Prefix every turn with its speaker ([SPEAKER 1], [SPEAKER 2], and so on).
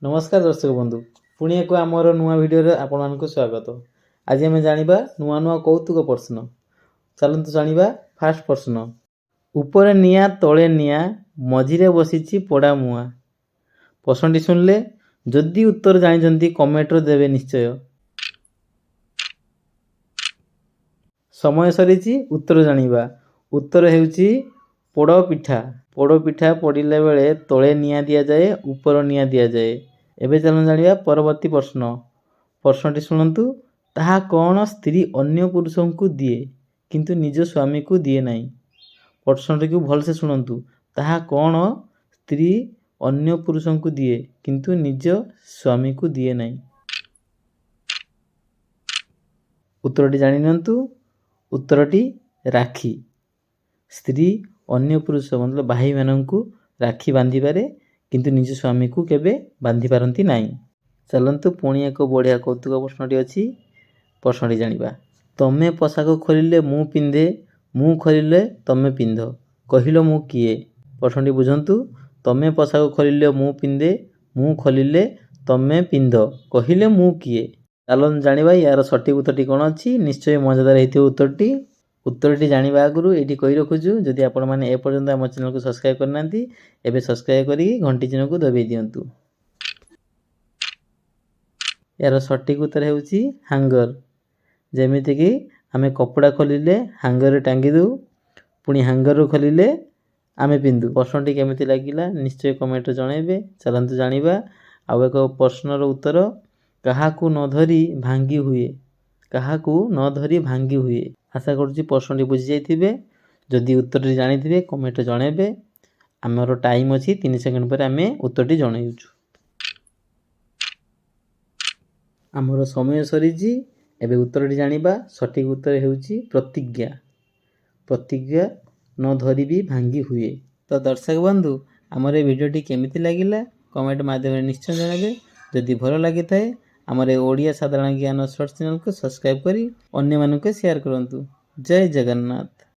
[SPEAKER 1] नमस्कार दर्शक बंधु पुणी एक आमर नुआ भिडियो आपण मानक स्वागत। आज आम जाना नुआ नुआ कौतुक प्रश्न। चलतु जाना फास्ट प्रश्न। ऊपर निया तले निया मझिरे बसी पोड़ा मुआ। प्रश्नटी शुणिले जदि उत्तर जानी कमेंट देवे निश्चय। समय सरी उत्तर जाना। उत्तर हेउची पोड़ पिठा। पोड़ पिठा पड़िला बेले तले निया दिया जाए ऊपर निया दिया जाए। एबे चलन जानिबा परवर्ती प्रश्न। प्रश्नटी शुणन्तु ताहा कौन स्त्री अन्य पुरुषों को दिए किंतु निज स्वामी को दिए नहीं। प्रश्नटी को भलसे शुणन्तु ताहा कौन स्त्री अन्य पुरुषों को दिए किंतु निज स्वामी को दिए नहीं। उत्तरटी जानि नियंतु। उत्तरटी राखी। स्त्री अन्य पुरुष मतलब भाई मानू राखी बांधि पारे किंतु निज स्वामी को केबे बांधि पारंती नहीं। चलतु पुणी एक बढ़िया कौतुक प्रश्नटी अच्छी। प्रश्नटी जानिबा। तमे पोशाक खोलिले मु पिंधे मु खोलिले तमे पिंध कहिलो मु किए। प्रश्नटी बुझंतु। तमे पोशाक खोलिले मु पिंधे मु खोलिले तमे पिंध कहिले मु किए। चलन जानिबा यार सठिक उत्तरटी कौन अच्छी। निश्चय मजादार हेतु उत्तरटी। उत्तरटी जानिबा आगुरु एठी कहि रखुछु जदि आपण माने ए पर्यंत हम चैनल को सब्सक्राइब करनांती एबे सब्सक्राइब करी घंटी चिन्ह को दबाई दियंतु। यार सठिक उत्तर हेउची हांगर। जेमिति कि आमे कपड़ा खोलिले हांगर रे टांगी दउ पुणी हांगर रो खोलिले आमे पिंधु। प्रश्नटी केमिति लागिला निश्चय कमेंट जणाइबे। चलंतु जानिबा आउ एक प्रश्नर उत्तर। काहाकू न धरी भांगी हुए। काहाकू न धरी भांगी हुए। आशा करूची प्रश्नटी बुझी जाइथिबे। जदि उत्तरटी जानिथिबे कमेंट जणाइबे। आमर टाइम अछि 3 सेकंड पर आमे उत्तरटी जणाइउछु। आमर समय सरीजी। एबे उत्तरटी जानिबा। सठिक उत्तर हेउची प्रतिज्ञा। प्रतिज्ञा न धरी भी भांगी हुए। तो दर्शक बंधु आमर भिडियोटी केमिति लागिला कमेंट माध्यम निश्चय जणाइबे। जदि भल लागि थाए आमर ओडिया साधारण ज्ञान शॉर्ट चैनल को सब्सक्राइब करी अन्य मानक शेयर करंतु। जय जगन्नाथ।